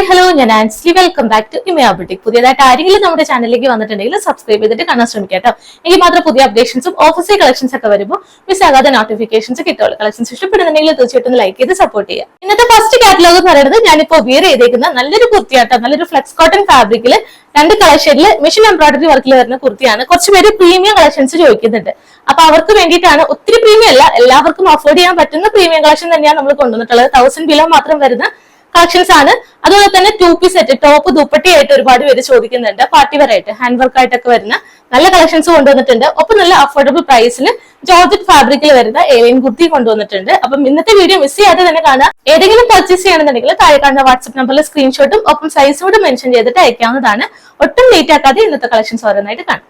Hi hello, ഞാൻ Ansley. Welcome back to Imaya boutique. പുതിയതായിട്ട് ആരെങ്കിലും നമ്മുടെ ചാനലിലേക്ക് വന്നിട്ടുണ്ടെങ്കിൽ സബ്സ്ക്രൈബ് ചെയ്തിട്ട് കാണാൻ ശ്രമിക്കാം കേട്ടോ. എനിക്ക് മാത്രം പുതിയ അപ്ഡേഷൻസും ഓഫീസിയൽ കളക്ഷൻസ് ഒക്കെ വരുമ്പോൾ മിസ് ആകാതെ നോട്ടിഫിക്കേഷൻസ് കിട്ടുള്ളൂ. കളക്ഷൻസ് ഇഷ്ടപ്പെടുന്നുണ്ടെങ്കിൽ തീർച്ചയായിട്ടും ലൈക്ക് ചെയ്ത് സപ്പോർട്ട് ചെയ്യുക. ഇന്നത്തെ ഫസ്റ്റ് കാറ്റലോഗ് എന്ന് പറയുന്നത് ഞാനിപ്പോ വിയർ ചെയ്തേക്കുന്ന നല്ലൊരു കുർത്തിയാട്ടോ. നല്ലൊരു ഫ്ലെക്സ് കോട്ടൺ ഫാബ്രിക്കിൽ രണ്ട് കളർ ഷെയ്ഡിൽ മെഷീൻ എംബ്രോയിഡറി വർക്കിൽ വരുന്ന കുർത്തിയാണ്. കുറച്ച് പേര് പ്രീമിയം കളക്ഷൻസ് ചോദിക്കുന്നുണ്ട്. അപ്പൊ അവർക്ക് വേണ്ടിയിട്ടാണ്, ഒത്തിരി പ്രീമിയം അല്ല, എല്ലാവർക്കും അഫോർഡ് ചെയ്യാൻ പറ്റുന്ന പ്രീമിയം കളക്ഷൻ തന്നെയാണ് നമ്മൾ കൊണ്ടുവന്നിട്ടുള്ളത്. 1000 ബിലോ മാത്രം വരുന്ന കളക്ഷൻസ് ആണ്. അതുപോലെ തന്നെ 2 പീസ് സെറ്റ്, ടോപ്പ് ദുപ്പട്ടയായിട്ട് ഒരുപാട് പേര് ചോദിക്കുന്നുണ്ട്. പാർട്ടി വെയർ ആയിട്ട്, ഹാൻഡ് വർക്ക് ആയിട്ടൊക്കെ വരുന്ന നല്ല കളക്ഷൻസ് കൊണ്ടുവന്നിട്ടുണ്ട്. ഒപ്പം നല്ല അഫോർഡബിൾ പ്രൈസിൽ ജോർജറ്റ് ഫാബ്രിക്കിൽ വരുന്ന ഏലിയൻ കുർത്തി കൊണ്ടുവന്നിട്ടുണ്ട്. അപ്പം ഇന്നത്തെ വീഡിയോ മിസ് ചെയ്യാതെ തന്നെ കാണാം. ഏതെങ്കിലും പർച്ചേസ് ചെയ്യണമെന്നുണ്ടെങ്കിൽ താഴെ കാണുന്ന വാട്സ്ആപ്പ് നമ്പറിൽ സ്ക്രീൻഷോട്ടും ഒപ്പം സൈസും കൂടെ മെൻഷൻ ചെയ്തിട്ട് അയക്കാവുന്നതാണ്. ഒട്ടും ലേറ്റ് ആക്കാതെ ഇന്നത്തെ കളക്ഷൻസ് ഓരോന്നായിട്ട് കാണാം.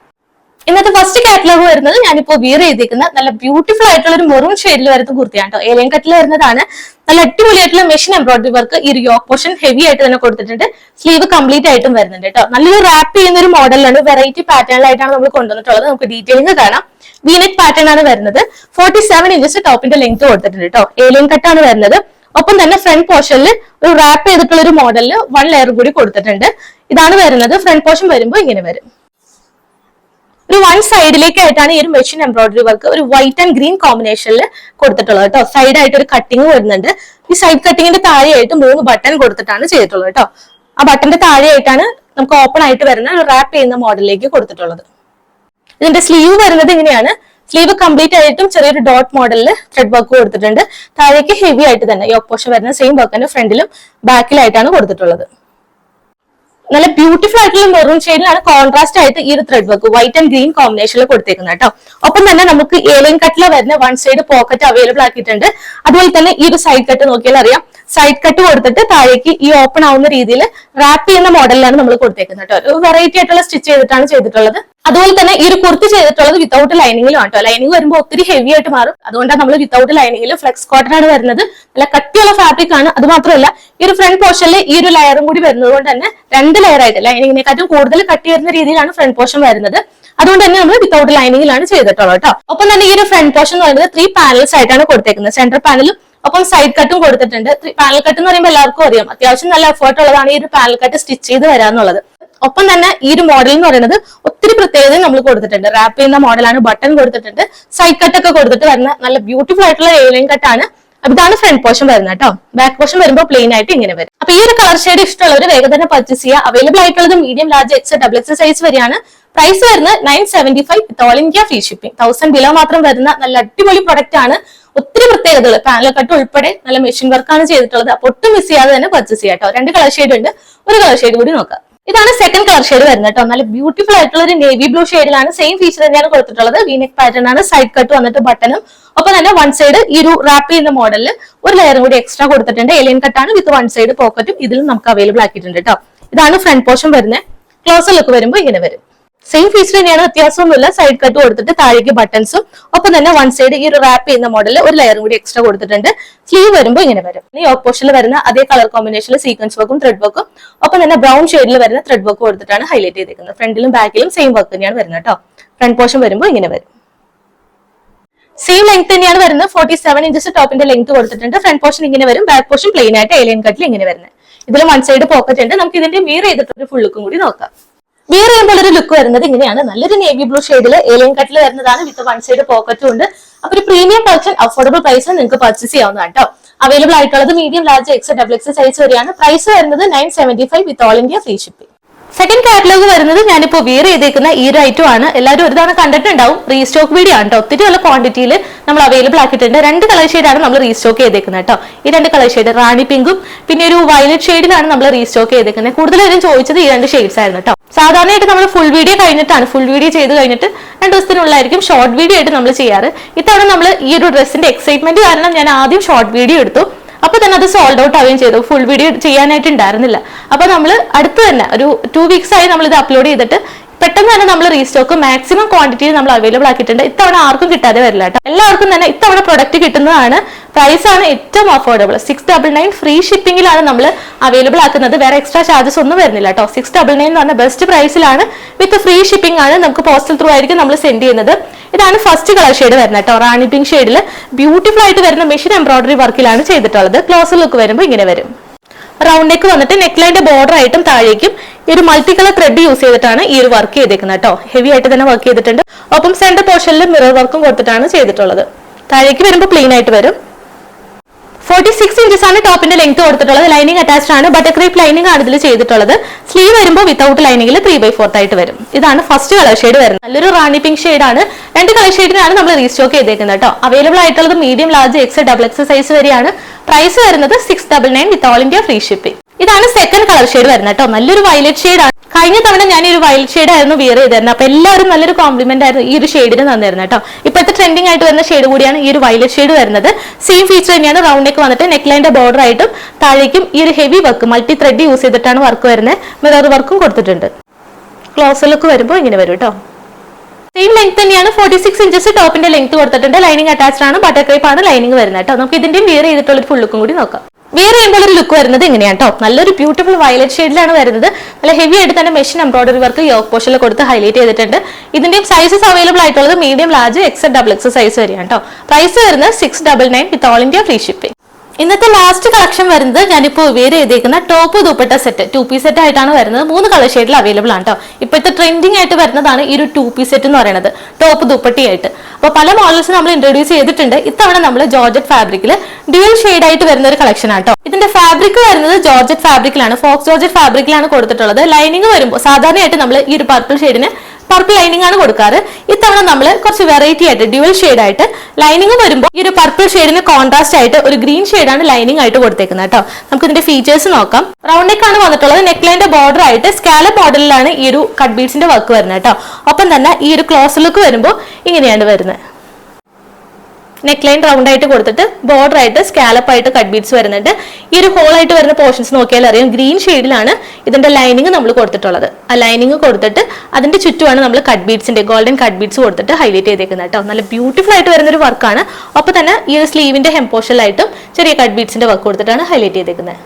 ഇന്നത്തെ ഫസ്റ്റ് കാറ്റലോഗ് വരുന്നത് ഞാനിപ്പോ വിയർ ചെയ്തിരിക്കുന്ന നല്ല ബ്യൂട്ടിഫുൾ ആയിട്ടുള്ള ഒരു മെറൂൺ ഷെയ്ഡിൽ വരുന്ന കുർത്തിയാണ് കേട്ടോ. ഏലിയൻ കട്ടിൽ വരുന്നതാണ്. നല്ല അടിപൊളിയായിട്ടുള്ള മെഷീൻ എംബ്രോയിഡറി വർക്ക് ഈ ഒരു യോക്ക് പോർഷൻ ഹെവി ആയിട്ട് തന്നെ കൊടുത്തിട്ടുണ്ട്. സ്ലീവ് കംപ്ലീറ്റ് ആയിട്ടും വരുന്നുണ്ട് കേട്ടോ. നല്ലൊരു റാപ്പ് ചെയ്യുന്ന ഒരു മോഡലാണ്. വെറൈറ്റി പാറ്റേണിലായിട്ടാണ് നമ്മൾ കൊണ്ടുവന്നിട്ടുള്ളത്. നമുക്ക് ഡീറ്റെയിലിംഗ് കാണാം. വീനെക്ക് പാറ്റേൺ ആണ് വരുന്നത്. 47 ഇഞ്ചസ് ടോപ്പിന്റെ ലെങ്ത് കൊടുത്തിട്ടുണ്ട് കേട്ടോ. ഏലിയൻ കട്ടാണ് വരുന്നത്. ഒപ്പം തന്നെ ഫ്രണ്ട് പോർഷനിൽ ഒരു റാപ്പ് ചെയ്തിട്ടുള്ള ഒരു മോഡലിൽ 1 ലെയർ കൂടി കൊടുത്തിട്ടുണ്ട്. ഇതാണ് വരുന്നത്. ഫ്രണ്ട് പോർഷൻ വരുമ്പോൾ ഇങ്ങനെ വരും. ഒരു 1 സൈഡിലേക്കായിട്ടാണ് ഈ ഒരു മെഷീൻ എംബ്രോയിഡറി വർക്ക് ഒരു വൈറ്റ് ആൻഡ് ഗ്രീൻ കോമ്പിനേഷനിൽ കൊടുത്തിട്ടുള്ളത് കേട്ടോ. സൈഡായിട്ട് ഒരു കട്ടിങ് വരുന്നുണ്ട്. ഈ സൈഡ് കട്ടിങ്ങിന്റെ താഴെയായിട്ട് 3 ബട്ടൺ കൊടുത്തിട്ടാണ് ചെയ്തിട്ടുള്ളത് കേട്ടോ. ആ ബട്ടന്റെ താഴെയായിട്ടാണ് നമുക്ക് ഓപ്പൺ ആയിട്ട് വരുന്ന ഒരു റാപ്പ് ചെയ്യുന്ന മോഡലിലേക്ക് കൊടുത്തിട്ടുള്ളത്. ഇതിന്റെ സ്ലീവ് വരുന്നത് ഇങ്ങനെയാണ്. സ്ലീവ് കംപ്ലീറ്റ് ആയിട്ടും ചെറിയൊരു ഡോട്ട് മോഡലിൽ ത്രെഡ് വർക്ക് കൊടുത്തിട്ടുണ്ട്. താഴേക്ക് ഹെവി ആയിട്ട് തന്നെ യോക്ക് പോർഷൻ വരുന്ന സെയിം വർക്ക് തന്നെ ഫ്രണ്ടിലും ബാക്കിലായിട്ടാണ് കൊടുത്തിട്ടുള്ളത്. നല്ല ബ്യൂട്ടിഫുൾ ആയിട്ടുള്ള മെറൂൺ ഷെയ്ഡിലാണ് കോൺട്രാസ്റ്റ് ആയിട്ട് ഈ ഒരു thread work white and green കോമ്പിനേഷനിൽ കൊടുത്തേക്കുന്നത് കേട്ടോ. ഒപ്പം തന്നെ നമുക്ക് ഏലിയൻ കട്ടിൽ വരുന്ന 1 സൈഡ് പോക്കറ്റ് അവൈലബിൾ ആക്കിയിട്ടുണ്ട്. അതുപോലെ തന്നെ ഈ ഒരു സൈഡ് കട്ട് നോക്കിയാൽ അറിയാം, സൈഡ് കട്ട് കൊടുത്തിട്ട് താഴേക്ക് ഈ ഓപ്പൺ ആവുന്ന രീതിയിൽ റാപ്പ് ചെയ്യുന്ന മോഡലിലാണ് നമ്മൾ കൊടുത്തേക്കുന്നത് കേട്ടോ. ഒരു വെറൈറ്റി ആയിട്ടുള്ള സ്റ്റിച്ച് ചെയ്തിട്ടാണ് ചെയ്തിട്ടുള്ളത്. അതുപോലെ തന്നെ ഈ ഒരു കുർത്തി ചെയ്തിട്ടുള്ളത് വിത്തൗട്ട് ലൈനിങ്ങിലും ആണ് കേട്ടോ. ലൈനിങ് വരുമ്പോൾ ഒത്തിരി ഹെവി ആയിട്ട് മാറും. അതുകൊണ്ടാണ് നമ്മൾ വിത്തൗട്ട് ലൈനിങ്ങിൽ ഫ്ലെക്സ് കോട്ടൺ ആണ് വരുന്നത്. നല്ല കട്ടിയുള്ള ഫാബ്രിക് ആണ്. അത് മാത്രമല്ല ഈ ഒരു ഫ്രണ്ട് പോർഷനിൽ ഈ ഒരു ലെയറും കൂടി വരുന്നത് കൊണ്ട് തന്നെ 2 ലെയർ ആയിട്ട് ലൈനിങ്ങിനെക്കാട്ടും കൂടുതൽ കട്ടി വരുന്ന രീതിയിലാണ് ഫ്രണ്ട് പോർഷൻ വരുന്നത്. അതുകൊണ്ട് തന്നെ നമ്മൾ വിത്തൗട്ട് ലൈനിങ്ങിലാണ് ചെയ്തിട്ടുള്ളത് കേട്ടോ. ഒപ്പം തന്നെ ഈ ഒരു ഫ്രണ്ട് പോർഷൻ എന്ന് പറയുന്നത് 3 പാനൽസ് ആയിട്ടാണ് കൊടുത്തേക്കുന്നത്. സെന്റർ പാനലും ഒപ്പം സൈഡ് കട്ടും കൊടുത്തിട്ടുണ്ട്. പാനൽ കട്ട് എന്ന് പറയുമ്പോൾ എല്ലാവർക്കും അറിയാം, അത്യാവശ്യം നല്ല എഫേർട്ട് ഉള്ളതാണ് ഈ ഒരു പാനൽ കട്ട് സ്റ്റിച്ച് ചെയ്ത് വരാന്നുള്ളത്. ഒപ്പം തന്നെ ഈ ഒരു മോഡൽ എന്ന് പറയുന്നത് ഒത്തിരി പ്രത്യേകത നമ്മൾ കൊടുത്തിട്ടുണ്ട്. റാപ്പ് ചെയ്യുന്ന മോഡലാണ്. ബട്ടൺ കൊടുത്തിട്ടുണ്ട്. സൈഡ് കട്ടൊക്കെ കൊടുത്തിട്ട് വരുന്ന നല്ല ബ്യൂട്ടിഫുൾ ആയിട്ടുള്ള ഏലിയൻ കട്ടാണ്. ഇതാണ് ഫ്രണ്ട് പോർഷൻ വരുന്നത് കേട്ടോ. ബാക്ക് പോർഷൻ വരുമ്പോൾ പ്ലെയിൻ ആയിട്ട് ഇങ്ങനെ വരും. അപ്പൊ ഈ ഒരു കളർ ഷെയ്ഡ് ഇഷ്ടമുള്ളവർ വേഗം തന്നെ പർച്ചേസ് ചെയ്യുക. അവൈലബിൾ ആയിട്ടുള്ളത് medium, large, X, XXL size വരെയാണ്. പ്രൈസ് വരുന്നത് 975 വിത്ത് all India free shipping. 1000 below മാത്രം വരുന്ന നല്ല അടിപൊളി പ്രൊഡക്റ്റ് ആണ്. ഒത്തിരി പ്രത്യേകതകൾ, പാനൽ കട്ട് ഉൾപ്പെടെ നല്ല മെഷീൻ വർക്കാണ് ചെയ്തിട്ടുള്ളത്. അപ്പൊ ഒട്ടും മിസ് ചെയ്യാതെ തന്നെ പർച്ചേസ് ചെയ്യാം കേട്ടോ. 2 കളർ ഷെയ്ഡ് ഉണ്ട്. ഒരു കളർ ഷെയ്ഡ് കൂടി നോക്കാം. ഇതാണ് സെക്കൻഡ് കളർ ഷെയ്ഡ് വരുന്നത് കേട്ടോ. നല്ല ബ്യൂട്ടിഫുൾ ആയിട്ടുള്ള ഒരു നേവി ബ്ലൂ ഷെയ്ഡിലാണ്. സെയിം ഫീച്ചർ തന്നെയാണ് കൊടുത്തിട്ടുള്ളത്. വീനെക്ക് പാറ്റേൺ ആണ്. സൈഡ് കട്ട് വന്നിട്ട് ബട്ടണും ഒപ്പം തന്നെ 1 സൈഡ് ഈ ഒരു റാപ്പ് ചെയ്യുന്ന മോഡലിൽ ഒരു ലെയറും കൂടി എക്സ്ട്രാ കൊടുത്തിട്ടുണ്ട്. ഏലിയൻ കട്ടാണ് വിത്ത് 1 സൈഡ് പോക്കറ്റും ഇതിലും നമുക്ക് അവൈലബിൾ ആക്കിയിട്ടുണ്ട് കേട്ടോ. ഇതാണ് ഫ്രണ്ട് പോർഷൻ വരുന്നത്. ക്ലോസർ ലുക്ക് വരുമ്പോൾ ഇങ്ങനെ വരും. സെയിം ഫീച്ചർ തന്നെയാണ്, വ്യത്യാസമൊന്നുമില്ല. സൈഡ് കട്ട് കൊടുത്തിട്ട് താഴേക്ക് ബട്ടൺസും ഒപ്പം തന്നെ 1 സൈഡ് ഈ ഒരു റാപ്പ് ചെയ്യുന്ന മോഡലിൽ ഒരു ലെയറും കൂടി എക്സ്ട്രാ കൊടുത്തിട്ടുണ്ട്. സ്ലീവ് വരുമ്പോൾ ഇങ്ങനെ വരും. ഈ യോക്ക് പോർഷനിൽ വരുന്ന അതേ കളർ കോമ്പിനേഷനിൽ സീക്വൻസ് വർക്കും ത്രെഡ് വർക്കും ഒപ്പം തന്നെ ബ്രൗൺ ഷെയ്ഡിൽ വരുന്ന ത്രെഡ് വർക്ക് കൊടുത്തിട്ടാണ് ഹൈലൈറ്റ് ചെയ്തിരിക്കുന്നത്. ഫ്രണ്ടിലും ബാക്കിലും സെയിം വർക്ക് തന്നെയാണ് വരുന്നത് കേട്ടോ. ഫ്രണ്ട് പോർഷൻ വരുമ്പോൾ ഇങ്ങനെ വരും. സെയിം ലെങ്ത് തന്നെയാണ് വരുന്നത്. 47 ഇഞ്ചസ് ടോപ്പിന്റെ ലെങ്ത് കൊടുത്തിട്ടുണ്ട്. ഫ്രണ്ട് പോർഷൻ ഇങ്ങനെ വരും. ബാക്ക് പോർഷൻ പ്ലെയിൻ ആയിട്ട് ഏലിയൻ കട്ടിൽ ഇങ്ങനെ വരുന്നത്. ഇതിലും 1 സൈഡ് പോക്കറ്റ് ഉണ്ട്. നമുക്ക് ഇതിന്റെ വിയർ ചെയ്തിട്ടൊരു ഫുൾ ലുക്കും കൂടി നോക്കാം. വിയർ ചെയ്യുമ്പോൾ ഒരു ലുക്ക് വരുന്നത് ഇങ്ങനെയാണ്. നല്ലൊരു നേവി ബ്ലൂ ഷെയ്ഡിൽ ഏലിയൻ കട്ടിൽ വരുന്നതാണ്. വിത്ത് 1 സൈഡ് പോക്കറ്റും ഉണ്ട്. അപ്പൊ ഒരു പ്രീമിയം കളക്ഷൻ അഫോർഡബിൾ പ്രൈസിൽ നിങ്ങൾക്ക് പർച്ചേസ് ചെയ്യാവുന്നതാണ് കേട്ടോ. അവൈലബിൾ ആയിട്ടുള്ളത് മീഡിയം, ലാർജ്, XXL സൈസ് വരെയാണ്. പ്രൈസ് വരുന്നത് 975 വിത്ത് all India free shipping. Second catalogue വരുന്നത് ഞാനിപ്പോ വിയർ ചെയ്തേക്കുന്ന ഈ ഒരു ഐറ്റം ആണ്. എല്ലാവരും ഒരു തവണ കണ്ടിട്ടുണ്ടാവും. റീസ്റ്റോക്ക് വീഡിയോ ആണ് കേട്ടോ. ഒത്തിരി നല്ല ക്വാണ്ടിറ്റിയിൽ നമ്മൾ അവൈലബിൾ ആക്കിയിട്ടുണ്ട്. 2 കളർ ഷെയ്ഡാണ് നമ്മൾ റീസ്റ്റോക്ക് ചെയ്തേക്കുന്നത് കേട്ടോ. ഈ 2 കളർ ഷെയ്ഡ് റാണി പിങ്കും പിന്നെ ഒരു വയലറ്റ് ഷെയ്ഡിലാണ് നമ്മൾ റീസ്റ്റോക്ക് ചെയ്തേക്കുന്നത്. കൂടുതലും ചോദിച്ചത് ഈ 2 ഷെയ്ഡ്സ് ആയിരുന്നു കേട്ടോ. സാധാരണയായിട്ട് നമ്മൾ ഫുൾ വീഡിയോ കഴിഞ്ഞിട്ടാണ്, ഫുൾ വീഡിയോ ചെയ്ത് കഴിഞ്ഞിട്ട് 2 ദിവസത്തിനുള്ളിലായിരിക്കും ഷോർട്ട് വീഡിയോ ആയിട്ട് നമ്മൾ ചെയ്യാറ്. ഇത്തവണ നമ്മൾ ഈ ഒരു ഡ്രസ്സിന്റെ എക്സൈറ്റ്മെന്റ് കാരണം ഞാൻ ആദ്യം ഷോർട്ട് വീഡിയോ എടുത്തു. അപ്പൊ തന്നെ അത് സോൾഡ് ഔട്ട് ആവുകയും ചെയ്തു. ഫുൾ വീഡിയോ ചെയ്യാനായിട്ട് ഉണ്ടായിരുന്നില്ല. അപ്പൊ നമ്മൾ അടുത്ത് തന്നെ ഒരു 2 വീക്സ് ആയി നമ്മൾ ഇത് അപ്ലോഡ് ചെയ്തിട്ട് പെട്ടെന്ന് തന്നെ നമ്മൾ റീസ്റ്റോക്ക് മാക്സിമം ക്വാണ്ടിറ്റിയിൽ നമ്മൾ അവൈലബിൾ ആക്കിയിട്ടുണ്ട്. ഇത്തവണ ആർക്കും കിട്ടാതെ വരില്ല കേട്ടോ. എല്ലാവർക്കും തന്നെ ഇത്തവണ പ്രൊഡക്റ്റ് കിട്ടുന്നതാണ്. പ്രൈസ് ആണ് ഏറ്റവും അഫോർഡബിൾ. 699 ഫ്രീ ഷിപ്പിംഗിലാണ് നമ്മൾ അവൈലബിൾ ആക്കുന്നത്. വേറെ എക്സ്ട്രാ ചാർജസ് ഒന്നും വരുന്നില്ല കേട്ടോ. 699 എന്ന് പറഞ്ഞ ബെസ്റ്റ് പ്രൈസിലാണ്. വിത്ത് ഫ്രീ ഷിപ്പിംഗ് ആണ്. നമുക്ക് പോസ്റ്റൽ ത്രൂ ആയിരിക്കും നമ്മൾ സെൻഡ് ചെയ്യുന്നത്. ഇതാണ് ഫസ്റ്റ് കളർ ഷെയ്ഡ് വരുന്നത് കേട്ടോ. റാണി പിങ്ക് ഷെയ്ഡിൽ ബ്യൂട്ടിഫുൾ ആയിട്ട് വരുന്ന മെഷീൻ എംബ്രോയിഡറി വർക്കിലാണ് ചെയ്തിട്ടുള്ളത്. ക്ലോസർ ലുക്ക് വരുമ്പോൾ ഇങ്ങനെ വരും. റൗണ്ട് നെക്ക് വന്നിട്ട് നെക്ലൈന്റെ ബോർഡർ ആയിട്ടും താഴേക്കും ഈ ഒരു മൾട്ടി കളർ ത്രെഡ് യൂസ് ചെയ്തിട്ടാണ് ഈ ഒരു വർക്ക് ചെയ്തേക്കുന്നത് കേട്ടോ. ഹെവി ആയിട്ട് തന്നെ വർക്ക് ചെയ്തിട്ടുണ്ട്. ഒപ്പം സെന്റർ പോർഷനിൽ മിറർ വർക്കും കൊടുത്തിട്ടാണ് ചെയ്തിട്ടുള്ളത്. താഴേക്ക് വരുമ്പോൾ പ്ലെയിൻ ആയിട്ട് വരും. 46 ഇഞ്ചസ് ആണ് ടോപ്പിന്റെ ലെങ്ത് കൊടുത്തിട്ടുള്ളത്. ലൈനിങ് അറ്റാച്ച്ഡ് ആണ്. ബട്ടർ ക്രീപ്പ് ലൈനിങ് ആണ് ഇതിൽ ചെയ്തിട്ടുള്ളത്. സ്ലീവ് വരുമ്പോൾ വിത്തൗട്ട് ലൈനിങ്ങിൽ 3/4 ആയിട്ട് വരും. ഇതാണ് ഫസ്റ്റ് കളർ ഷെയ്ഡ് വരുന്നത്. നല്ലൊരു റാണി പിങ്ക് ഷെയ്ഡ് ആണ്. 2 കളർ ഷെയ്ഡിനാണ് നമ്മൾ റീസ്റ്റോക്ക് ചെയ്തേക്കുന്നത് കേട്ടോ. അവൈലബിൾ ആയിട്ടുള്ളത് medium, large, X, XXL size വരെയാണ്. പ്രൈസ് വരുന്നത് 699 with all India free shipping. ഇതാണ് സെക്കൻഡ് കളർ ഷെയ്ഡ് വരുന്നത് കേട്ടോ. നല്ലൊരു വയലറ്റ് ഷെയ്ഡ് ആണ്. കഴിഞ്ഞ തവണ ഞാൻ ഈ ഒരു വയലറ്റ് ഷെയ്ഡ് ആയിരുന്നു വിയർ ചെയ്തിരുന്നത്. അപ്പൊ എല്ലാവരും നല്ലൊരു കോംപ്ലിമെന്റ് ആയിരുന്നു ഈ ഒരു ഷെയ്ഡിന് തന്നിരുന്നത് കേട്ടോ. ഇപ്പോഴത്തെ ട്രെൻഡിങ് ആയിട്ട് വരുന്ന ഷെയ്ഡ് കൂടിയാണ് ഈ ഒരു വയലറ്റ് ഷെയ്ഡ് വരുന്നത്. സെയിം ഫീച്ചർ തന്നെയാണ്. റൗണ്ട് നെക്ക് വന്നിട്ട് നെക്ലൈന്റെ ബോർഡർ ആയിട്ടും താഴേക്കും ഈ ഒരു heavy work multi thread use ചെയ്തിട്ടാണ് വർക്ക് വരുന്നത്. മിറർ വർക്കും കൊടുത്തിട്ടുണ്ട്. ക്ലോസർ ലുക്ക് വരുമ്പോൾ ഇങ്ങനെ വരും കേട്ടോ. സെയിം ലെങ്ത് തന്നെയാണ്. 46 ഇഞ്ചസ് ടോപ്പിന്റെ ലെങ്ത് കൊടുത്തിട്ടുണ്ട്. ലൈനിങ് അറ്റാച്ച്ഡ് ആണ്. ബട്ടർ ക്രീപ്പ് ആണ് ലൈനിങ് വരുന്നത് കേട്ടോ. നമുക്ക് ഇതിന്റെയും വിയർ ചെയ്തിട്ടുള്ള ഒരു ഫുൾ ലുക്കും കൂടി നോക്കാം. വിയർ ചെയ്യുമ്പോൾ ഒരു ലുക്ക് വരുന്നത് ഇങ്ങനെയാണ് കേട്ടോ. നല്ലൊരു ബ്യൂട്ടിഫുൾ വയലറ്റ് ഷെയ്ഡിലാണ് വരുന്നത്. നല്ല ഹെവി ആയിട്ട് തന്നെ മെഷീൻ എംബ്രോയിഡറി വർക്ക് യോക്ക് പോർഷനിൽ കൊടുത്ത് ഹൈലൈറ്റ് ചെയ്തിട്ടുണ്ട്. ഇതിന്റെയും സൈസസ് അവൈലബിൾ ആയിട്ടുള്ളത് മീഡിയം, ലാർജ്, XXL സൈസ് വരെയാണ് കേട്ടോ. പ്രൈസ് വരുന്നത് 699 with all India free shipping. ഇന്നത്തെ ലാസ്റ്റ് കളക്ഷൻ വരുന്നത് ഞാനിപ്പോൾ വെയർ ചെയ്തേക്കുന്ന top dupatta set 2 piece set ആയിട്ടാണ് വരുന്നത്. 3 കളർ ഷെയ്ഡിൽ അവൈലബിൾ ആണ് കേട്ടോ. ഇപ്പോഴത്തെ ട്രെൻഡിങ് ആയിട്ട് വരുന്നതാണ് ഈ ഒരു 2 പീസ് സെറ്റ് എന്ന് പറയുന്നത്, ടോപ്പ് ദുപ്പട്ടയായിട്ട്. അപ്പോൾ പല മോഡൽസ് നമ്മൾ ഇൻട്രൊഡ്യൂസ് ചെയ്തിട്ടുണ്ട്. ഇത്തവണ നമ്മൾ ജോർജറ്റ് ഫാബ്രിക്കിൽ ഡ്യുവൽ ഷെയ്ഡ് ആയിട്ട് വരുന്ന ഒരു കളക്ഷൻ ആണ് കേട്ടോ. ഇതിന്റെ ഫാബ്രിക് വരുന്നത് ജോർജറ്റ് ഫാബ്രിക്കിലാണ്, ഫോക്സ് ജോർജറ്റ് ഫാബ്രിക്കിലാണ് കൊടുത്തിട്ടുള്ളത്. ലൈനിങ് വരുമ്പോൾ സാധാരണയായിട്ട് നമ്മൾ ഈ ഒരു പർപ്പിൾ ഷെയ്ഡിന് പർപ്പിൾ ലൈനിങ് ആണ് കൊടുക്കാറ്. ഇത്തവണ നമ്മൾ കുറച്ച് വെറൈറ്റി ആയിട്ട് ഡ്യുവൽ ഷെയ്ഡ് ആയിട്ട് ലൈനിങ് വരുമ്പോൾ ഈ ഒരു പർപ്പിൾ ഷെയ്ഡിന് കോൺട്രാസ്റ്റ് ആയിട്ട് ഒരു ഗ്രീൻ ഷെയ്ഡാണ് ലൈനിങ് ആയിട്ട് കൊടുത്തേക്കുന്നത് കേട്ടോ. നമുക്ക് ഇതിന്റെ ഫീച്ചേഴ്സ് നോക്കാം. റൗണ്ട് നെക്ക് ആണ് വന്നിട്ടുള്ളത്. നെക്ലൈന്റെ ബോർഡർ ആയിട്ട് സ്കാലപ്പ് മോഡലിലാണ് ഈ ഒരു കട്ട് ബീഡ്സിന്റെ വർക്ക് വരുന്നത് കേട്ടോ. ഒപ്പം തന്നെ ഈ ഒരു ക്ലോസ് ലുക്ക് വരുമ്പോൾ ഇങ്ങനെയാണ് വരുന്നത്. നെക്ലൈൻ റൗണ്ട് ആയിട്ട് കൊടുത്തിട്ട് ബോർഡർ ആയിട്ട് സ്കാലപ്പ് ആയിട്ട് കട്ട് ബീഡ്സ് വരുന്നുണ്ട്. ഈ ഒരു ഹോൾ ആയിട്ട് വരുന്ന പോർഷൻസ് നോക്കിയാൽ അറിയാം ഗ്രീൻ ഷെയ്ഡിലാണ് ഇതിന്റെ ലൈനിങ് നമ്മൾ കൊടുത്തിട്ടുള്ളത്. ആ ലൈനിങ് കൊടുത്തിട്ട് അതിന്റെ ചുറ്റുമാണ് നമ്മൾ കട്ട് ബീഡ്സിന്റെ ഗോൾഡൻ കട്ട് ബീഡ്സ് കൊടുത്തിട്ട് ഹൈലൈറ്റ് ചെയ്തേക്കുന്നത് കേട്ടോ. നല്ല ബ്യൂട്ടിഫുൾ ആയിട്ട് വരുന്ന ഒരു വർക്കാണ്. ഒപ്പം തന്നെ ഈ ഒരു സ്ലീവിന്റെ ഹെം പോർഷനിലായിട്ടും ചെറിയ കട്ട് ബീഡ്സിന്റെ വർക്ക് കൊടുത്തിട്ടാണ് ഹൈലൈറ്റ് ചെയ്തേക്കുന്നത്.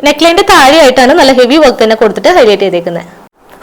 നെക്ലൈന്റെ താഴെയായിട്ടാണ് നല്ല ഹെവി വർക്ക് തന്നെ കൊടുത്തിട്ട് ഹൈലൈറ്റ് ചെയ്തേക്കുന്നത്.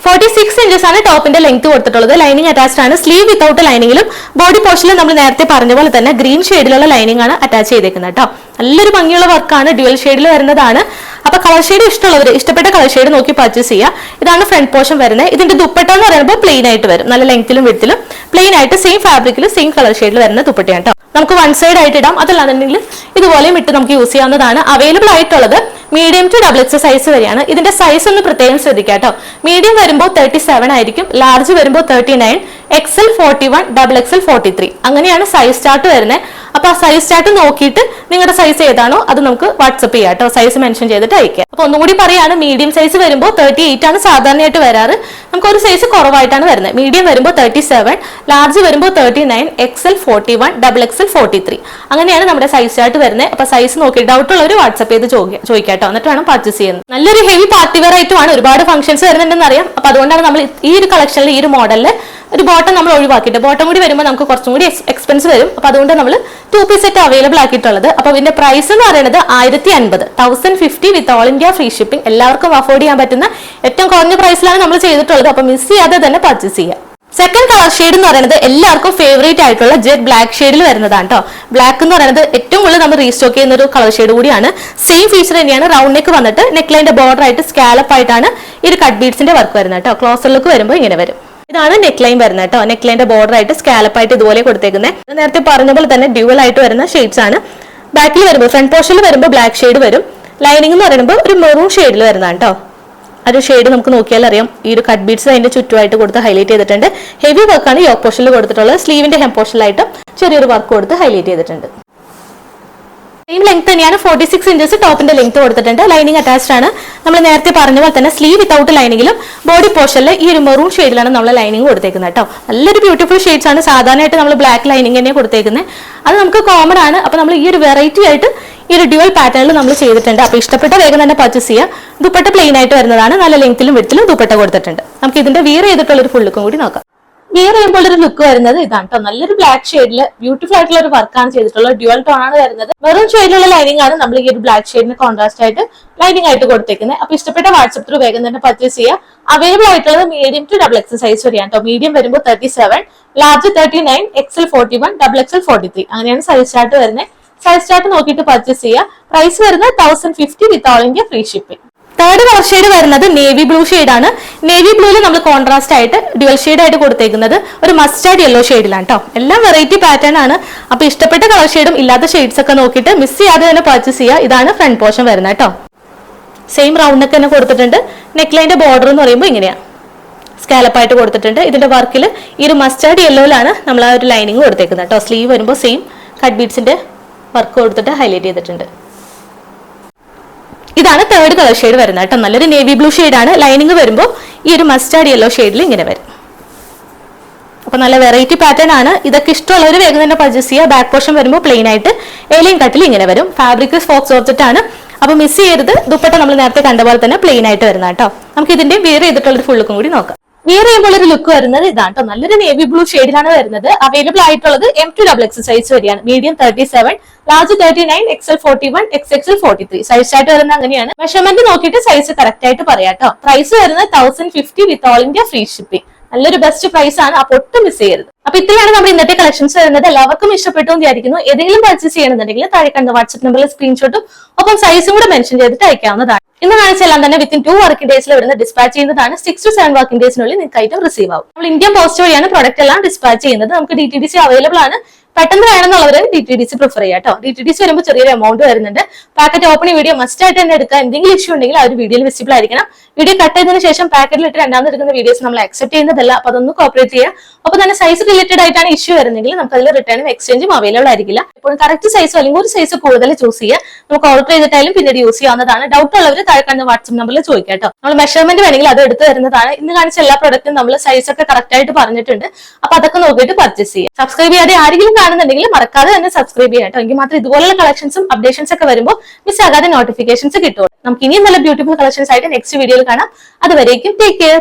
46 ഇഞ്ചസ് ആണ് ടോപ്പിന്റെ ലെങ്ത് കൊടുത്തിട്ടുള്ളത്. ലൈനിങ് അറ്റാച്ച്ഡ് ആണ്. സ്ലീവ് വിത്തൗട്ട് ലൈനിങ്ങിലും ബോഡി പോർഷനിലും നമ്മൾ നേരത്തെ പറഞ്ഞ പോലെ തന്നെ ഗ്രീൻ ഷെയ്ഡിലുള്ള ലൈനിങ് ആണ് അറ്റാച്ച് ചെയ്തേക്കുന്നത് കേട്ടോ. നല്ലൊരു ഭംഗിയുള്ള വർക്കാണ്. ഡ്യുവൽ ഷെയ്ഡിൽ വരുന്നതാണ്. അപ്പൊ കളർ ഷെയ്ഡ് ഇഷ്ടമുള്ളവർ ഇഷ്ടപ്പെട്ട കളർ ഷെയ്ഡ് നോക്കി പർച്ചേസ് ചെയ്യുക. ഇതാണ് ഫ്രണ്ട് പോർഷൻ വരുന്നത്. ഇതിന്റെ ദുപ്പട്ട എന്ന് പറയുമ്പോൾ പ്ലെയിൻ ആയിട്ട് വരും. നല്ല ലെങ്ത്തിലും വിഡ്ത്തിലും പ്ലെയിൻ ആയിട്ട് സെയിം ഫാബ്രിക്കിൽ സെയിം കളർ ഷെയ്ഡിൽ വരുന്ന ദുപ്പട്ടയാണ് കേട്ടോ. നമുക്ക് വൺ സൈഡ് ആയിട്ട് ഇടാം. അതല്ലാന്നുണ്ടെങ്കിൽ ഇതുപോലെയും ഇട്ട് നമുക്ക് യൂസ് ചെയ്യാവുന്നതാണ്. അവൈലബിൾ ആയിട്ടുള്ളത് മീഡിയം ടു XXL സൈസ് വരെയാണ്. ഇതിന്റെ സൈസ് ഒന്ന് പ്രത്യേകം ശ്രദ്ധിക്കുക കേട്ടോ. മീഡിയം വരുമ്പോൾ 37 ആയിരിക്കും, ലാർജ് വരുമ്പോൾ 39, XL 41, XXL 43 അങ്ങനെയാണ് സൈസ് ചാർട്ട് വരുന്നത്. അപ്പൊ ആ സൈസ് ചാർട്ട് നോക്കിയിട്ട് നിങ്ങളുടെ സൈസ് ഏതാണോ അത് നമുക്ക് വാട്സ്ആപ്പ് ചെയ്യാം കേട്ടോ. സൈസ് മെൻഷൻ ചെയ്തിട്ട് അയക്കാം. അപ്പൊ ഒന്നുകൂടി പറയാണ്, മീഡിയം സൈസ് വരുമ്പോൾ 38 ആണ് സാധാരണയായിട്ട് വരാറ്. നമുക്ക് ഒരു സൈസ് കുറവായിട്ടാണ് വരുന്നത്. മീഡിയം വരുമ്പോൾ 37, ലാർജ് വരുമ്പോൾ 39, XL 41, XXL 43 അങ്ങനെയാണ് നമ്മുടെ സൈസ് ചാർട്ട് വരുന്നത്. അപ്പൊ സൈസ് നോക്കി ഡൗട്ട് ഉള്ളവർ വാട്സ്ആപ്പ് ചെയ്ത് ചോദിക്കാം കേട്ടോ. എന്നിട്ട് വേണം പർച്ചേസ് ചെയ്യുന്നത്. നല്ലൊരു ഹെവി പാർട്ടി വെയർ ആയിട്ടുമാണ്. ഒരുപാട് ഫംഗ്ഷൻസ് വരുന്നുണ്ടെന്ന് അറിയാം. അപ്പൊ അതുകൊണ്ടാണ് നമ്മൾ ഈ ഒരു കളക്ഷനിൽ ഈ ഒരു മോഡലിൽ ഒരു ബോട്ടം നമ്മൾ ഒഴിവാക്കിയിട്ട്, ബോട്ടം കൂടി വരുമ്പോൾ നമുക്ക് കുറച്ചും കൂടി എക്സ്പെൻസ് വരും. അപ്പൊ അതുകൊണ്ട് നമ്മൾ 2 പീസ് സെറ്റ് അവൈലബിൾ ആക്കിയിട്ടുള്ളത്. അപ്പൊ ഇതിന്റെ പ്രൈസ് എന്ന് പറയുന്നത് 1050, 1050 വിത്ത് ഓൾ ഇന്ത്യ ഫ്രീ ഷിപ്പിംഗ്. എല്ലാവർക്കും അഫോർഡ് ചെയ്യാൻ പറ്റുന്ന ഏറ്റവും കുറഞ്ഞ പ്രൈസിലാണ് നമ്മൾ ചെയ്തിട്ടുള്ളത്. അപ്പൊ മിസ് ചെയ്യാതെ തന്നെ പർച്ചേസ് ചെയ്യാം. സെക്കൻഡ് കളർ ഷെയ്ഡ് എന്ന് പറയുന്നത് എല്ലാവർക്കും ഫേവറേറ്റ് ആയിട്ടുള്ള ജെറ്റ് ബ്ലാക്ക് ഷെയ്ഡിൽ വരുന്നതാണ് കേട്ടോ. ബ്ലാക്ക് എന്ന് പറയുന്നത് ഏറ്റവും കൂടുതൽ നമ്മൾ റീസ്റ്റോക്ക് ചെയ്യുന്ന ഒരു കളർ ഷെയ്ഡ് കൂടിയാണ്. സെയിം ഫീച്ചർ തന്നെയാണ്. റൗണ്ട് നെക്ക് വന്നിട്ട് നെക്ലൈന്റെ ബോർഡർ ആയിട്ട് സ്കാലപ്പ് ആയിട്ടാണ് ഈ ഒരു കട്ട് ബീഡ്സിന്റെ വർക്ക് വരുന്നത് കേട്ടോ. ക്ലോസർ ലുക്ക് വരുമ്പോൾ ഇങ്ങനെ വരും. ഇതാണ് നെക്ക് ലൈൻ വരുന്നത് കേട്ടോ. നെക്ക് ലൈന്റെ ബോർഡർ ആയിട്ട് സ്കാലപ്പ് ആയിട്ട് ഇതുപോലെ കൊടുത്തേക്കുന്നത്. നേരത്തെ പറഞ്ഞ പോലെ തന്നെ ഡ്യുവൽ ആയിട്ട് വരുന്ന ഷെയ്ഡ്സ് ആണ്. ബാക്കിൽ വരുമ്പോൾ ഫ്രണ്ട് പോർഷനിൽ വരുമ്പോൾ ബ്ലാക്ക് ഷെയ്ഡ് വരും. ലൈനിങ് എന്ന് പറയുമ്പോൾ ഒരു മെറൂൺ ഷെയ്ഡിൽ വരുന്നതാണ് കേട്ടോ. ആ ഒരു ഷെയ്ഡ് നമുക്ക് നോക്കിയാൽ അറിയാം. ഈ ഒരു കട്ട് ബീഡ്സ് അതിന്റെ ചുറ്റുമായിട്ട് കൊടുത്ത് ഹൈലൈറ്റ് ചെയ്തിട്ടുണ്ട്. ഹെവി വർക്കാണ് യോക്ക് പോർഷനിൽ കൊടുത്തിട്ടുള്ളത്. സ്ലീവിന്റെ ഹെം പോർഷനിലായിട്ട് ചെറിയൊരു വർക്ക് കൊടുത്ത് ഹൈലൈറ്റ് ചെയ്തിട്ടുണ്ട്. സെയിം ലെങ്ത് തന്നെയാണ്. 46 ഇഞ്ചസ് ടോപ്പിന്റെ ലെങ്ത് കൊടുത്തിട്ടുണ്ട്. ലൈനിങ് അറ്റാച്ച്ഡ് ആണ്. നമ്മൾ നേരത്തെ പറഞ്ഞ പോലെ തന്നെ സ്ലീവ് വിത്തൗട്ട് ലൈനിങ്ങിലും ബോഡി പോർഷനിൽ ഈ ഒരു മെറൂൺ ഷെയ്ഡിലാണ് നമ്മൾ ലൈനിങ് കൊടുത്തേക്കുന്നത് കേട്ടോ. നല്ലൊരു ബ്യൂട്ടിഫുൾ ഷെയ്ഡ്സ് ആണ്. സാധാരണയായിട്ട് നമ്മൾ ബ്ലാക്ക് ലൈനിങ് തന്നെ കൊടുത്തേക്കുന്നത്. അത് നമുക്ക് കോമൺ ആണ്. അപ്പൊ നമ്മൾ ഈ ഒരു വെറൈറ്റി ആയിട്ട് ഈ ഒരു ഡ്യുവൽ പാറ്റേണിൽ നമ്മൾ ചെയ്തിട്ടുണ്ട്. അപ്പൊ ഇഷ്ടപ്പെട്ട വേഗം തന്നെ പർച്ചേസ് ചെയ്യുക. ദുപ്പട്ട പ്ലെയിൻ ആയിട്ട് വരുന്നതാണ്. നല്ല ലെങ്ത്തിലും വിഡ്ത്തിലും ദുപ്പട്ട കൊടുത്തിട്ടുണ്ട്. നമുക്ക് ഇതിന്റെ വിയർ ചെയ്തിട്ടുള്ള ഒരു ഫുൾ ലുക്കും കൂടി നോക്കാം. വിയർ ചെയ്യുമ്പോൾ ഒരു ലുക്ക് വരുന്നത് ഇതാണ് കേട്ടോ. നല്ലൊരു ബ്ലാക്ക് ഷെയ്ഡിൽ ബ്യൂട്ടിഫുൾ ആയിട്ടുള്ള ഒരു വർക്കാണ് ചെയ്തിട്ടുള്ളത്. ഡ്യുവൽ ടോൺ ആണ് വരുന്നത്. മെറൂൺ ഷെയ്ഡിലുള്ള ലൈനിങ് ആണ് നമ്മൾ ഈ ഒരു ബ്ലാക്ക് ഷെയ്ഡിന് കോൺട്രാസ്റ്റ് ആയിട്ട് ലൈനിങ് ആയിട്ട് കൊടുത്തേക്കുന്നത്. അപ്പൊ ഇഷ്ടപ്പെട്ട വാട്സ്ആപ്പ് ത്രൂ വേഗം തന്നെ പർച്ചേസ് ചെയ്യുക. അവൈലബിൾ ആയിട്ടുള്ളത് മീഡിയം ടു XXL സൈസ് വരെയാണ് കേട്ടോ. മീഡിയം വരുമ്പോൾ 37, ലാർജ് 39, XL 41, XXL 43 അങ്ങനെയാണ് സൈസ് ചാർട്ട് വരുന്നത്. സൈസ് ചാർട്ട് നോക്കിയിട്ട് പർച്ചേസ് ചെയ്യുക. പ്രൈസ് വരുന്നത് 1050 വിത്ത് all India free shipping. Third colour shade വരുന്നത് നേവി ബ്ലൂ ഷെയ്ഡാണ്. നേവി ബ്ലൂവിൽ നമ്മൾ കോൺട്രാസ്റ്റ് ആയിട്ട് ഡ്യുവൽ ഷെയ്ഡ് ആയിട്ട് കൊടുത്തേക്കുന്നത് ഒരു മസ്റ്റാർഡ് യെല്ലോ ഷെയ്ഡിലാണ് കേട്ടോ. എല്ലാം വെറൈറ്റി പാറ്റേൺ ആണ്. അപ്പൊ ഇഷ്ടപ്പെട്ട കളർ ഷെയ്ഡും ഇല്ലാത്ത ഷെയ്ഡ്സ് ഒക്കെ നോക്കിയിട്ട് മിസ് ചെയ്യാതെ തന്നെ പർച്ചേസ് ചെയ്യുക. ഇതാണ് ഫ്രണ്ട് പോർഷൻ വരുന്നത് കേട്ടോ. സെയിം റൗണ്ട് ഒക്കെ തന്നെ കൊടുത്തിട്ടുണ്ട്. നെക്ക് ലൈൻ്റെ ബോർഡർ എന്ന് പറയുമ്പോൾ ഇങ്ങനെയാണ്, സ്കാലപ്പായിട്ട് കൊടുത്തിട്ടുണ്ട്. ഇതിന്റെ വർക്കിൽ ഈ ഒരു മസ്റ്റാർഡ് യെല്ലോയിലാണ് നമ്മൾ ആ ഒരു ലൈനിങ് കൊടുത്തേക്കുന്നത് കേട്ടോ. സ്ലീവ് വരുമ്പോൾ സെയിം കട്ട് ബീഡ്സിന്റെ വർക്ക് കൊടുത്തിട്ട് ഹൈലൈറ്റ് ചെയ്തിട്ടുണ്ട്. ഇതാണ് തേർഡ് കളർ ഷെയ്ഡ് വരുന്നത് കേട്ടോ. നല്ലൊരു നേവി ബ്ലൂ ഷെയ്ഡാണ്. ലൈനിങ് വരുമ്പോൾ ഈ ഒരു മസ്റ്റാർഡ് യെല്ലോ ഷെയ്ഡിൽ ഇങ്ങനെ വരും. അപ്പൊ നല്ല വെറൈറ്റി പാറ്റേൺ ആണ്. ഇതൊക്കെ ഇഷ്ടമുള്ളവർ വേഗം തന്നെ പർച്ചേസ് ചെയ്യുക. ബാക്ക് പോർഷൻ വരുമ്പോൾ പ്ലെയിൻ ആയിട്ട് ഏലിയൻ കട്ടിൽ ഇങ്ങനെ വരും. ഫാബ്രിക് ഫോക്സ് ഓർജറ്റ് ആണ്. അപ്പൊ മിസ് ചെയ്യരുത്. ദുപ്പട്ട നമ്മൾ നേരത്തെ കണ്ട പോലെ തന്നെ പ്ലെയിൻ ആയിട്ട് വരുന്ന കേട്ടോ. നമുക്ക് ഇതിന്റെ വെയർ ചെയ്തിട്ടുള്ള ഒരു ഫുൾ ലുക്കും കൂടി നോക്കാം. വെയർ ചെയ്യുമ്പോൾ ഒരു ലുക്ക് വരുന്നത് ഇതാണ് കേട്ടോ. നല്ലൊരു നേവി ബ്ലൂ ഷെയ്ഡിലാണ് വരുന്നത്. അവൈലബിൾ ആയിട്ടുള്ളത് M2XX സൈസ് വരെയാണ്. Medium 37, large 39, XL 41, XXL 43 size ആയിട്ട് വരുന്നത് അങ്ങനെയാണ്. മെഷർമെന്റ് നോക്കിയിട്ട് സൈസ് കറക്റ്റ് ആയിട്ട് പറയാം കേട്ടോ. പ്രൈസ് വരുന്നത് 1050 വിത്ത് ഓൾ ഇന്ത്യ ഫ്രീ ഷിപ്പിംഗ്. നല്ലൊരു ബെസ്റ്റ് പ്രൈസ് ആണ്. അപ്പൊ ഒട്ടും മിസ് ചെയ്യരുത്. അപ്പൊ ഇത്രയാണ് നമ്മുടെ ഇന്നത്തെ കളക്ഷൻസ് വരുന്നത്. എല്ലാവർക്കും ഇഷ്ടപ്പെട്ടു എന്ന് വിചാരിക്കുന്നു. ഏതെങ്കിലും പർച്ചേസ് ചെയ്യണമെന്നുണ്ടെങ്കിൽ താഴെ കണ്ട വാട്സ്ആപ്പ് നമ്പറിൽ സ്ക്രീൻഷോട്ടും ഒപ്പം സൈസും കൂടെ മെൻഷൻ ചെയ്തിട്ട് അയക്കാവുന്നതാണ്. ഇന്ന് കാണിച്ചെല്ലാം തന്നെ വിത്തിൻ 2 വർക്കിംഗ് ഡേയ്സിൽ വരുന്ന ഡിസ്പാച്ച് ചെയ്യുന്നതാണ്. 6 to 7 വർക്കിംഗ് ഡേയ്സിനുള്ളിൽ നിങ്ങൾക്ക് ഐറ്റം റിസീവ് ആവും. നമ്മൾ ഇന്ത്യൻ പോസ്റ്റ് വഴിയാണ് പ്രൊഡക്റ്റ് എല്ലാം ഡിസ്പാച്ച് ചെയ്യുന്നത്. നമുക്ക് DTDC അവൈലബിൾ ആണ്. പെട്ടെന്ന് വേണമെന്നുള്ളവർ DTDC പ്രിഫർ ചെയ്യാം കേട്ടോ. DTDC വരുമ്പോൾ ചെറിയൊരു എമൗണ്ട് വരുന്നുണ്ട്. പാക്കറ്റ് ഓപ്പണിംഗ് വീഡിയോ മസ്റ്റ് ആയിട്ട് തന്നെ എടുക്കുക. എന്തെങ്കിലും ഇഷ്യൂ ഉണ്ടെങ്കിൽ ആ ഒരു വീഡിയോയിൽ വിസിബിൾ ആയിരിക്കണം. വീഡിയോ കട്ട് ചെയ്തതിനു ശേഷം പാക്കറ്റിൽ ഇട്ട് രണ്ടാമത് എടുക്കുന്ന വീഡിയോസ് നമ്മൾ അക്സെപ്റ്റ് ചെയ്യുന്നതല്ല. അപ്പൊ അതൊന്ന് കോപ്പറേറ്റ് ചെയ്യുക. അപ്പൊ തന്നെ സൈസ് റിലേറ്റഡ് ആയിട്ടാണ് ഇഷ്യൂ വരുന്നെങ്കിൽ നമുക്ക് അതിൽ റിട്ടേണും എക്സ്ചേഞ്ചും അവൈലബിൾ ആയിരിക്കില്ല. ഇപ്പോൾ കറക്റ്റ് സൈസോ അല്ലെങ്കിൽ ഒരു സൈസ് കൂടുതൽ ചൂസ് ചെയ്യുക. നമുക്ക് ഓർഡർ ചെയ്തിട്ടായാലും പിന്നീട് യൂസ് ചെയ്യാവുന്നതാണ്. ഡൗട്ട് ഉള്ളവർ താഴെ കാണുന്ന വാട്സ്ആപ്പ് നമ്പറിൽ ചോദിക്കാം കേട്ടോ. നമ്മൾ മെഷർമെന്റ് വേണമെങ്കിൽ അത് എടുത്ത് തരുന്നതാണ്. ഇന്ന് കാണിച്ച എല്ലാ പ്രൊഡക്റ്റും നമ്മൾ സൈസ് ഒക്കെ കറക്റ്റ് ആയിട്ട് പറഞ്ഞിട്ടുണ്ട്. അപ്പൊ അതൊക്കെ നോക്കിയിട്ട് പർച്ചേസ് ചെയ്യുക. സബ്സ്ക്രൈബ് ചെയ്യാതെ ആരെങ്കിലും കാണുന്നുണ്ടെങ്കിൽ മറക്കാതെ തന്നെ സബ്സ്ക്രൈബ് ചെയ്യാം കേട്ടോ. എങ്കിൽ മാത്രം ഇതുപോലുള്ള കളക്ഷൻസും അപ്ഡേഷൻസ് ഒക്കെ വരുമ്പോൾ മിസ് ആകാതെ നോട്ടിഫിക്കേഷൻസ് കിട്ടും. നമുക്ക് ഇനിയും നല്ല ബ്യൂട്ടിഫുൾ കളക്ഷൻസ് ആയിട്ട് നെക്സ്റ്റ് വീഡിയോയിൽ കാണാം. അതുവരേക്കും ടേക്ക് കെയർ.